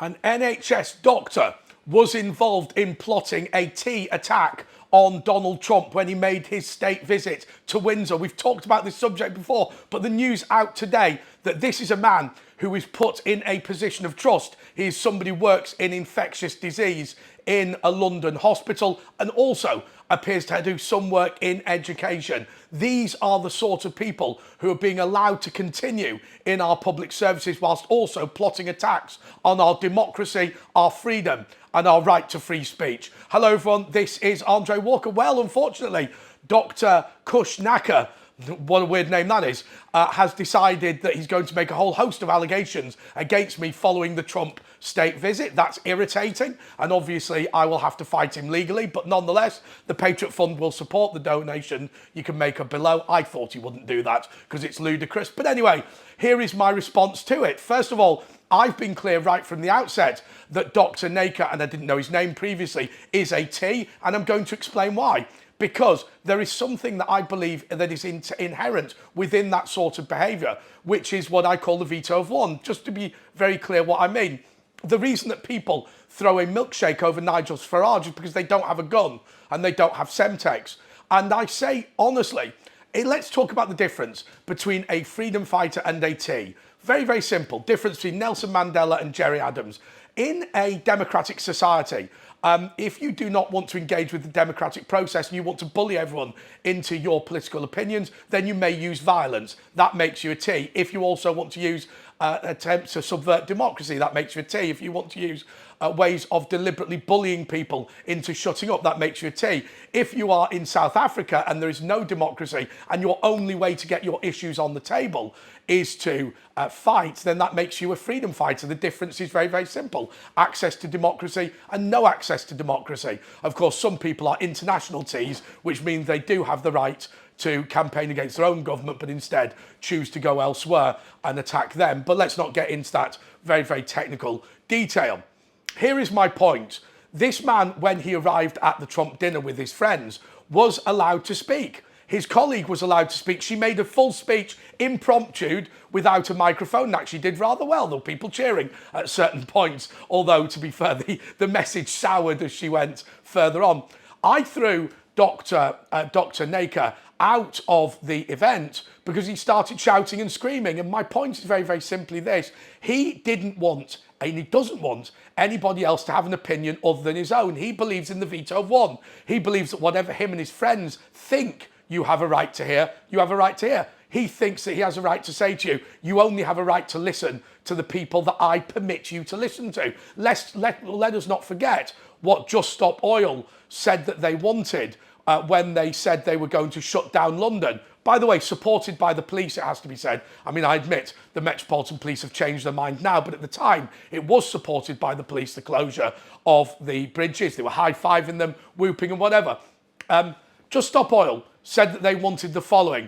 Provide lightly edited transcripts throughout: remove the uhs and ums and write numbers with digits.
An NHS doctor was involved in plotting a tea attack on Donald Trump when he made his state visit to Windsor. We've talked about this subject before, but the news out today that this is a man who is put in a position of trust. He is somebody who works in infectious disease in a London hospital and also appears to do some work in education. These are the sort of people who are being allowed to continue in our public services whilst also plotting attacks on our democracy, our freedom and our right to free speech. Hello everyone, this is Andre Walker. Well, unfortunately, Dr Kush Naker, what a weird name that is, has decided that he's going to make a whole host of allegations against me following the Trump state visit. That's irritating, and obviously I will have to fight him legally, but nonetheless, the Patriot Fund will support the donation you can make up below. I thought he wouldn't do that because it's ludicrous. But anyway, here is my response to it. First of all, I've been clear right from the outset that Dr Naker, and I didn't know his name previously, is a T, and I'm going to explain why. Because there is something that I believe that is inherent within that sort of behaviour, which is what I call the veto of one. Just to be very clear what I mean. The reason that people throw a milkshake over Nigel Farage is because they don't have a gun and they don't have Semtex. And I say, honestly, let's talk about the difference between a freedom fighter and a T. Very, very simple. Difference between Nelson Mandela and Gerry Adams. In a democratic society, if you do not want to engage with the democratic process and you want to bully everyone into your political opinions, then you may use violence. That makes you a T. If you also want to use attempts to subvert democracy, that makes you a T. If you want to use ways of deliberately bullying people into shutting up, that makes you a T. If you are in South Africa and there is no democracy and your only way to get your issues on the table is to fight, then that makes you a freedom fighter. The difference is very, very simple. Access to democracy and no access to democracy. Of course, some people are international Ts, which means they do have the right to campaign against their own government, but instead choose to go elsewhere and attack them. But let's not get into that very, very technical detail. Here is my point. This man, when he arrived at the Trump dinner with his friends, was allowed to speak. His colleague was allowed to speak. She made a full speech, impromptu, without a microphone, and actually did rather well. There were people cheering at certain points, although, to be fair, the message soured as she went further on. I threw Dr Naker out of the event because he started shouting and screaming. And my point is very, very simply this. He didn't want, and he doesn't want, anybody else to have an opinion other than his own. He believes in the veto of one. He believes that whatever him and his friends think you have a right to hear, you have a right to hear. He thinks that he has a right to say to you, you only have a right to listen to the people that I permit you to listen to. Let us not forget what Just Stop Oil said that they wanted when they said they were going to shut down London. By the way, supported by the police, it has to be said. I mean, I admit the Metropolitan Police have changed their mind now, but at the time, it was supported by the police, the closure of the bridges. They were high-fiving them, whooping and whatever. Just Stop Oil said that they wanted the following.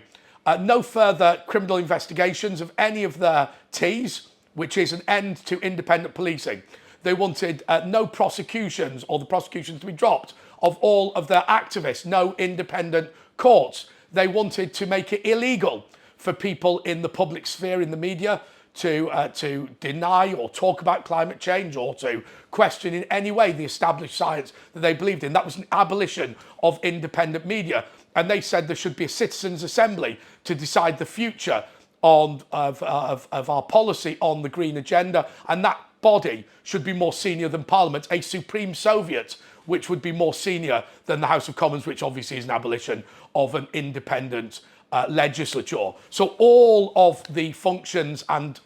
No further criminal investigations of any of their Ts, which is an end to independent policing. They wanted no prosecutions, or the prosecutions to be dropped, of all of their activists, no independent courts. They wanted to make it illegal for people in the public sphere, in the media, to deny or talk about climate change or to question in any way the established science that they believed in. That was an abolition of independent media. And they said there should be a citizens' assembly to decide the future of our policy on the green agenda. And that body should be more senior than Parliament, a Supreme Soviet, which would be more senior than the House of Commons, which obviously is an abolition of an independent legislature. So all of the functions and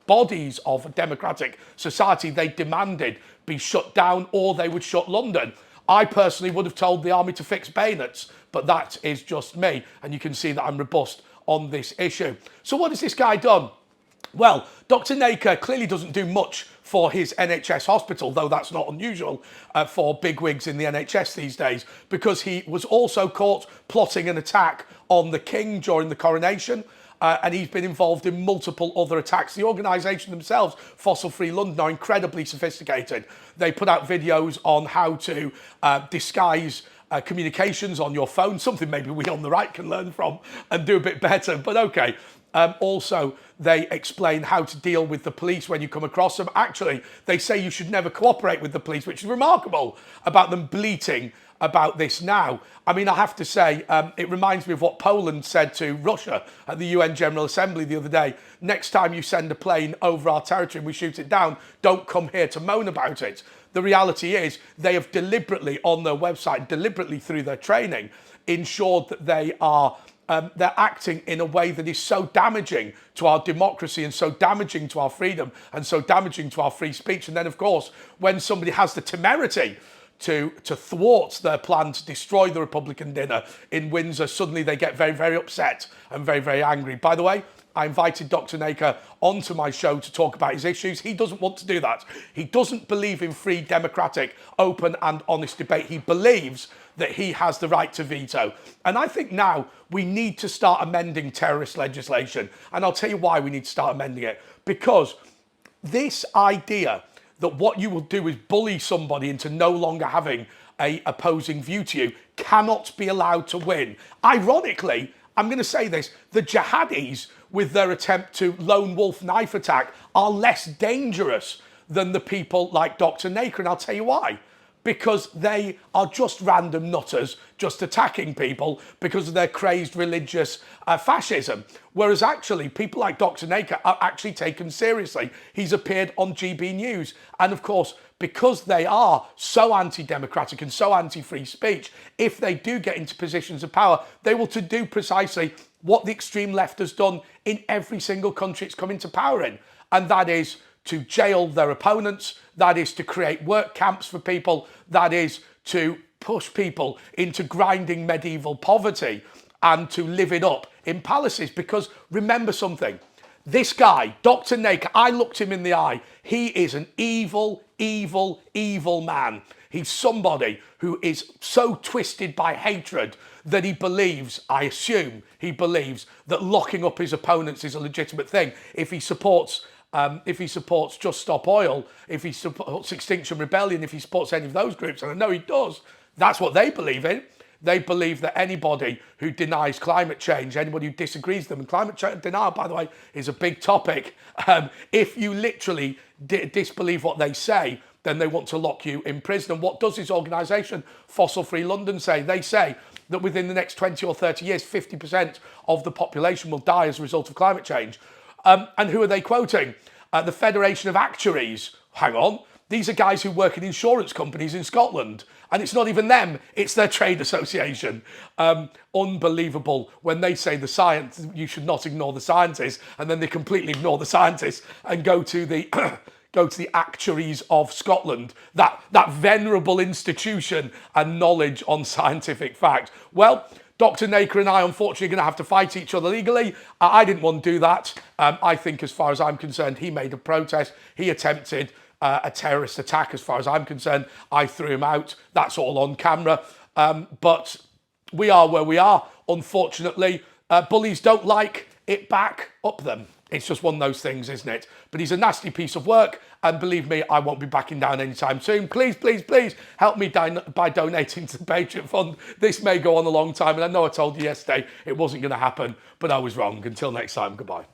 bodies of a democratic society, they demanded be shut down or they would shut London. I personally would have told the army to fix bayonets, but that is just me. And you can see that I'm robust on this issue. So what has this guy done? Well, Dr Naker clearly doesn't do much for his NHS hospital, though that's not unusual for bigwigs in the NHS these days, because he was also caught plotting an attack on the King during the coronation, and he's been involved in multiple other attacks. The organisation themselves, Fossil Free London, are incredibly sophisticated. They put out videos on how to disguise communications on your phone, something maybe we on the right can learn from and do a bit better, but okay. Also, they explain how to deal with the police when you come across them. Actually, they say you should never cooperate with the police, which is remarkable about them bleating about this now. I mean, I have to say, it reminds me of what Poland said to Russia at the UN General Assembly the other day. Next time you send a plane over our territory and we shoot it down, don't come here to moan about it. The reality is they have deliberately, on their website, deliberately through their training, ensured that they are they're acting in a way that is so damaging to our democracy and so damaging to our freedom and so damaging to our free speech. And then, of course, when somebody has the temerity to thwart their plan to destroy the Republican dinner in Windsor, suddenly they get very, very upset and very, very angry. By the way, I invited Dr Naker onto my show to talk about his issues. He doesn't want to do that. He doesn't believe in free, democratic, open and honest debate. He believes that he has the right to veto. And I think now we need to start amending terrorist legislation. And I'll tell you why we need to start amending it. Because this idea that what you will do is bully somebody into no longer having an opposing view to you cannot be allowed to win. Ironically, I'm going to say this, the jihadis with their attempt to lone wolf knife attack are less dangerous than the people like Dr Naker, and I'll tell you why. Because they are just random nutters just attacking people because of their crazed religious fascism. Whereas actually people like Dr Naker are actually taken seriously. He's appeared on GB News. And of course, because they are so anti-democratic and so anti-free speech, if they do get into positions of power, they will to do precisely what the extreme left has done in every single country it's come into power in. And that is to jail their opponents, that is to create work camps for people, that is to push people into grinding medieval poverty and to live it up in palaces. Because remember something, this guy, Dr Naker, I looked him in the eye, he is an evil, evil, evil man. He's somebody who is so twisted by hatred that he believes, I assume he believes, that locking up his opponents is a legitimate thing. If he supports Just Stop Oil, if he supports Extinction Rebellion, if he supports any of those groups, and I know he does, that's what they believe in. They believe that anybody who denies climate change, anybody who disagrees with them, and climate change denial, by the way, is a big topic. If you literally disbelieve what they say, then they want to lock you in prison. And what does this organisation, Fossil Free London, say? They say that within the next 20 or 30 years, 50% of the population will die as a result of climate change. And who are they quoting? The Federation of Actuaries. Hang on. These are guys who work in insurance companies in Scotland. And it's not even them, it's their trade association. Unbelievable when they say the science, you should not ignore the scientists, and then they completely ignore the scientists and go to the go to the Actuaries of Scotland, that venerable institution and knowledge on scientific fact. Well, Dr Naker and I, unfortunately, are going to have to fight each other legally. I didn't want to do that. I think, as far as I'm concerned, he made a protest. He attempted a terrorist attack, as far as I'm concerned. I threw him out. That's all on camera. But we are where we are. Unfortunately, bullies don't like it back up them. It's just one of those things, isn't it? But he's a nasty piece of work. And believe me, I won't be backing down anytime soon. Please, please, please help me by donating to the Patreon fund. This may go on a long time. And I know I told you yesterday it wasn't going to happen, but I was wrong. Until next time, goodbye.